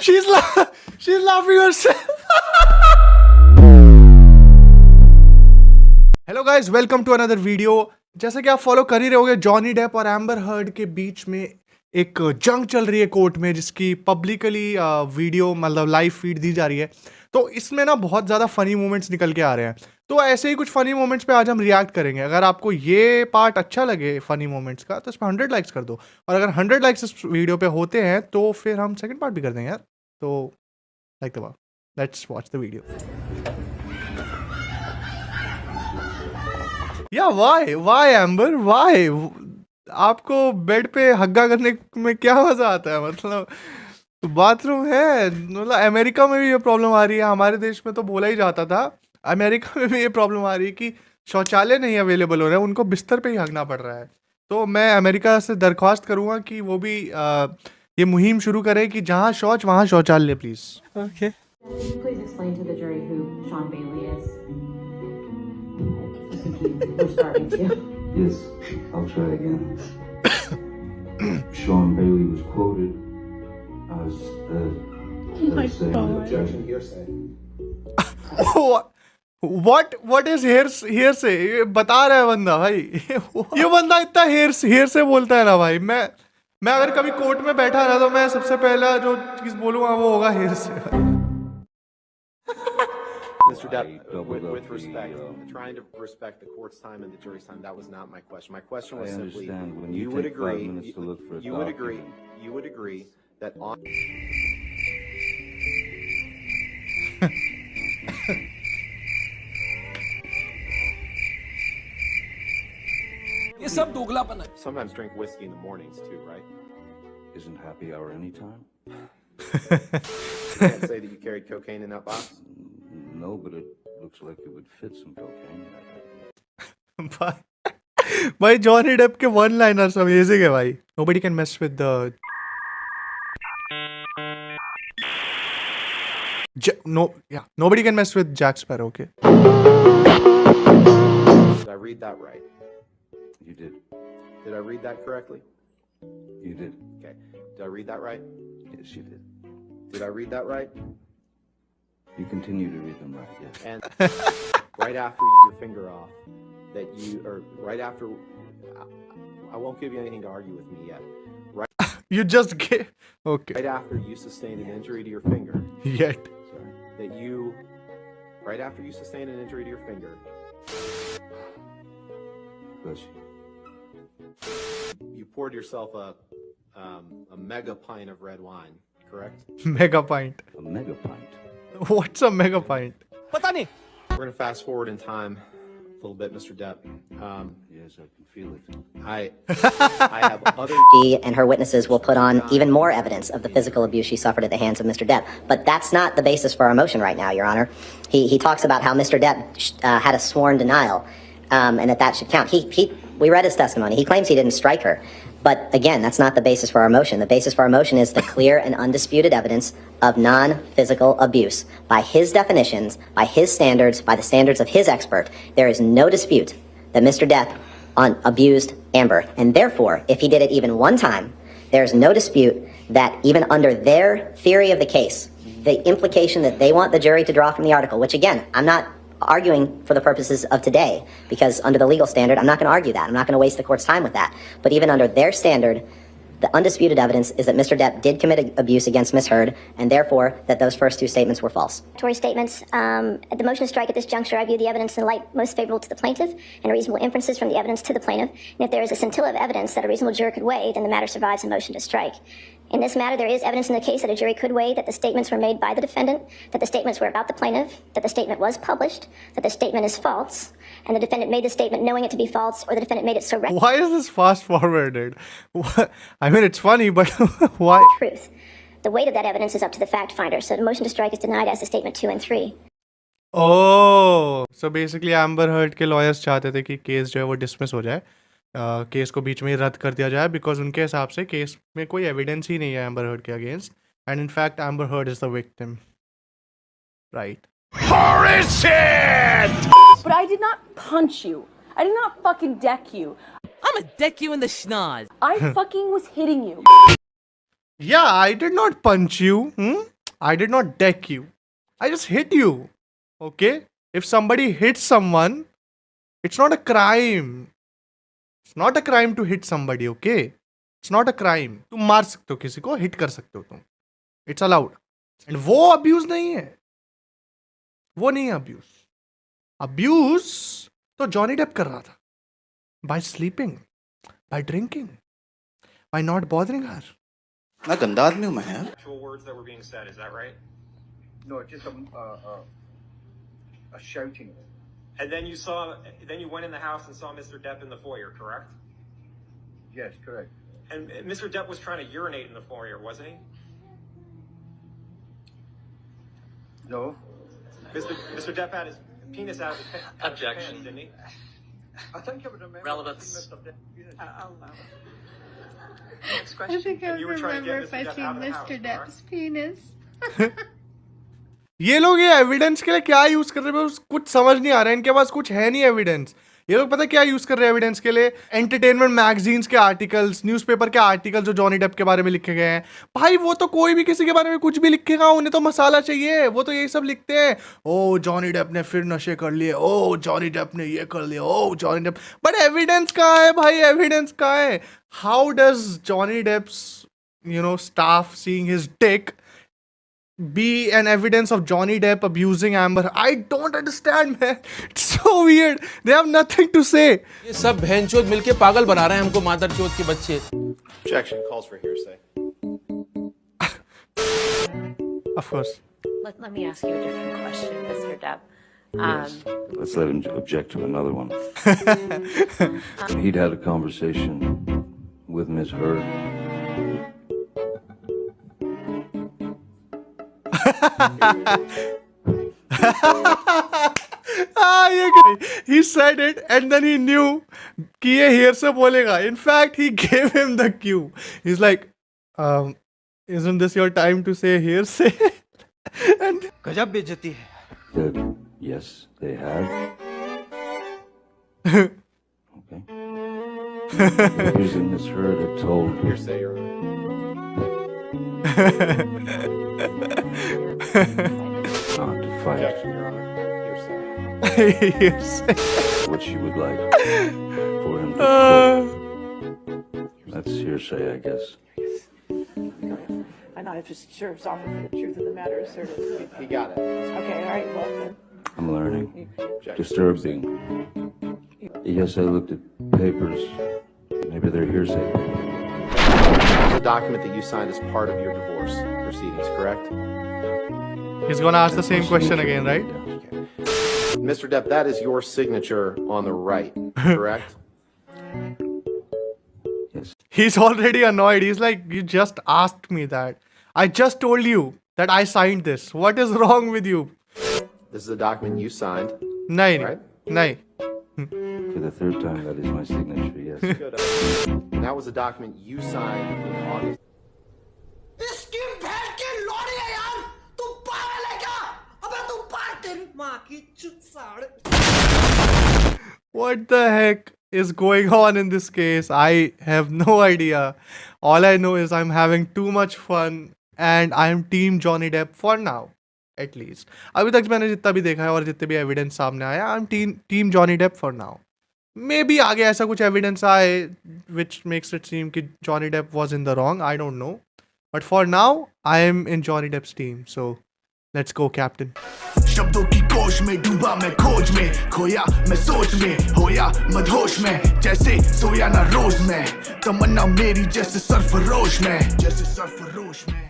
she's laughing herself. Hello guys, welcome to another video. जैसे कि आप फॉलो कर ही रहे होगे, जॉनी डेप और एम्बर हर्ड के बीच में एक जंग चल रही है कोर्ट में, जिसकी पब्लिकली वीडियो मतलब लाइव फीड दी जा रही है। तो इसमें ना बहुत ज़्यादा फनी मोमेंट्स निकल के आ रहे हैं। तो ऐसे ही कुछ फनी मोमेंट्स पे आज हम रिएक्ट करेंगे। अगर आपको ये पार्ट अच्छा लगे फनी मोमेंट्स का, तो इस पर 100 लाइक्स कर दो। और अगर 100 लाइक्स इस वीडियो पे होते हैं तो फिर हम सेकंड पार्ट भी कर देंगे यार। तो लाइक दबाओ, लेट्स वॉच द वीडियो। या वाई एम्बर वाई, आपको बेड पे हग्गा करने में क्या मजा आता है? मतलब बाथरूम है, मतलब अमेरिका में भी ये प्रॉब्लम आ रही है। हमारे देश में तो बोला ही जाता था, अमेरिका में भी ये प्रॉब्लम आ रही है कि शौचालय नहीं अवेलेबल हो रहे हैं, उनको बिस्तर पे ही हगना पड़ रहा है। तो मैं अमेरिका से दरख्वास्त करूंगा कि वो भी ये मुहिम शुरू करे कि जहाँ शौच वहाँ शौचालय, please. Okay, Please explain to the jury who Sean Bailey is. I think we're starting to. Yes, I'll try again. Sean Bailey was quoted as saying that Objection, hearsay. What is hearsay? ये बता रहा है बंदा भाई। ये बंदा इतना hearsay बोलता है ना भाई। मैं अगर कभी कोर्ट में बैठा ना, तो मैं सबसे पहला जो चीज बोलूंगा वो होगा hearsay। Mr. Depp, with respect, trying to respect the court's time and the jury's time, that was not my question. My question was simply, you would agree, you would agree that on... ये सब दोगलापन है। Sometimes drink whiskey in the mornings too, right? isn't happy hour anytime? You can't say that you carried cocaine in that box? No, but it looks like it would fit some cocaine. भाई Johnny Depp के one liners amazing है भाई। Nobody can mess with the nobody can mess with Jack Sparrow. Okay. Did I read that right? You did. Did I read that correctly? You did. Okay. Did I read that right? Yes, you did. Did I read that right? You continue to read them right, yes. And right after you get your finger off, that you, or right after, I won't give you anything to argue with me yet. Right. You just get okay. Right after you sustained an injury to your finger. Yet. Sorry. That you, right after you sustained an injury to your finger. Bless you. You poured yourself a mega pint of red wine, correct? Mega pint. A mega pint. What's a mega pint? पता नहीं। We're gonna fast forward in time a little bit, Mr. Depp. Yes, I can feel it. I have other. She and her witnesses will put on even more evidence of the physical abuse she suffered at the hands of Mr. Depp. But that's not the basis for our motion right now, Your Honor. He talks about how Mr. Depp had a sworn denial, and that should count. We read his testimony. He claims he didn't strike her. But again, that's not the basis for our motion. The basis for our motion is the clear and undisputed evidence of non-physical abuse. By his definitions, by his standards, by the standards of his expert, there is no dispute that Mr. Depp abused Amber. And therefore, if he did it even one time, there is no dispute that even under their theory of the case, the implication that they want the jury to draw from the article, which again, I'm not arguing for the purposes of today, because under the legal standard, I'm not going to argue that. I'm not going to waste the court's time with that. But even under their standard, the undisputed evidence is that Mr. Depp did commit abuse against Ms. Heard, and therefore that those first two statements were false. Tory statements. The motion to strike at this juncture, I view the evidence in light most favorable to the plaintiff and reasonable inferences from the evidence to the plaintiff. And if there is a scintilla of evidence that a reasonable juror could weigh, then the matter survives a motion to strike. In this matter, there is evidence in the case that a jury could weigh that the statements were made by the defendant, that the statements were about the plaintiff, that the statement was published, that the statement is false, and the defendant made the statement knowing it to be false, or the defendant made it so reckless. Why is this fast forwarded? I mean, it's funny, but why? Truth. The weight of that evidence is up to the fact finder, so the motion to strike is denied as to statement 2 and 3. Oh, so basically Amber Heard के lawyers चाहते थे कि case जो है वो dismiss हो जाए, case को बीच में ही रद्द कर दिया जाए, बिकॉज उनके हिसाब से केस में कोई एविडेंस ही नहीं है एम्बर हर्ड के against, and in fact amber heard is the victim, right? But I did not punch you. I did not fucking deck you. I'ma deck you in the schnoz. I fucking was hitting you. Yeah, I did not punch you. I did not deck you. I just hit you. Okay? If somebody hits someone, it's not a crime. It's not a crime to hit somebody, okay? It's not a crime. तुम मार सकते हो किसी को, hit कर सकते हो तुम. It's allowed. And वो abuse नहीं है. वो नहीं है abuse. Abuse तो जॉनी डेप कर रहा था. By sleeping. By drinking. By not bothering her. मैं गंदा आदमी हूँ मैं यार. Actual words that were being said, is that right? No, just a shouting. And then you went in the house and saw Mr. Depp in the foyer, correct? Yes, correct. And Mr. Depp was trying to urinate in the foyer, wasn't he? No. Mr. Depp had his penis out of his pants, didn't he? I think I would remember. Relevance. I'll allow it. Next I question. think I And you were trying to remember get if I Mr. Depp out seen of the Mr. house, Depp's correct? penis. ये लोग ये evidence के लिए क्या use कर रहे हैं कुछ समझ नहीं आ रहा है. इनके पास कुछ है नहीं एविडेंस. ये लोग पता क्या यूज कर रहे हैं एविडेंस के लिए? एंटरटेनमेंट मैगजीन्स के आर्टिकल्स, न्यूज़पेपर के आर्टिकल्स जो जॉनी डेप के बारे में लिखे गए हैं. भाई वो तो कोई भी किसी के बारे में कुछ भी लिखेगा, उन्हें तो मसाला चाहिए. वो तो यही सब लिखते हैं. ओ जॉनी डेप ने फिर नशे कर लिए, ओ जॉनी डेप ने ये कर लिया, ओ जॉनी डेप. बट एविडेंस कहाँ है भाई? एविडेंस कहाँ है? How does Johnny Depp's staff seeing his dick be an evidence of Johnny Depp abusing Amber? I don't understand, man. It's so weird. They have nothing to say. ये सब बहनचोद मिलके पागल बना रहे हैं हमको, मादरचोद के बच्चे. Objection calls for hearsay. Of course. Let me ask you a different question, Mr. Depp. Yes. Let's let him object to another one. He'd had a conversation with Ms. Heard. He said it and then he knew कि ये hearsay बोलेगा. In fact, he gave him the cue. He's like, isn't this your time to say hearsay? And गजब बेइज्जती है. Yes, they had. Okay. The reason Ms. Heard had told Hearsay, Your Honor. not to fight. Objection, Your Honor. Hearsay. hearsay. What she would like for him to quote. That's hearsay, I guess. I know, I just sure offer for the truth of the matter asserted. He got it. Okay, all right, well then. I'm learning. Disturbing. Yes, I looked at papers. Maybe they're hearsay papers. It's a document that you signed as part of your divorce proceedings, correct? He's gonna ask the same question again, right? Okay. Mr. Depp, that is your signature on the right, correct? Yes. He's already annoyed. He's like, you just asked me that. I just told you that I signed this. What is wrong with you? This is a document you signed, Nahi, right? nahi. For the third time, that is my signature, yes. Good. And that was a document you signed in August. इसकी बहन की लोड़ी है यार. तू पागल है क्या? अबे तू पार तेरी माँ की चुसाड़. What the heck is going on in this case? I have no idea. All I know is I'm having too much fun and I'm team Johnny Depp for now, at least. अभी तक मैंने जितना भी देखा है और जितने भी एविडेंस सामने आया, I'm team Johnny Depp for now. Maybe आगे ऐसा कुछ एविडेंस आए which makes it seem कि Johnny Depp was in the wrong. I don't know. But for now, I am in Johnny Depp's team. So let's go, Captain. शब्दों की कोश में डूबा मैं खोज में, खोया मैं सोच में, होया मदहोश में, जैसे सोया ना रोज में, तमन्ना मेरी जैसे सरफरोश में, जैसे सरफरोश में.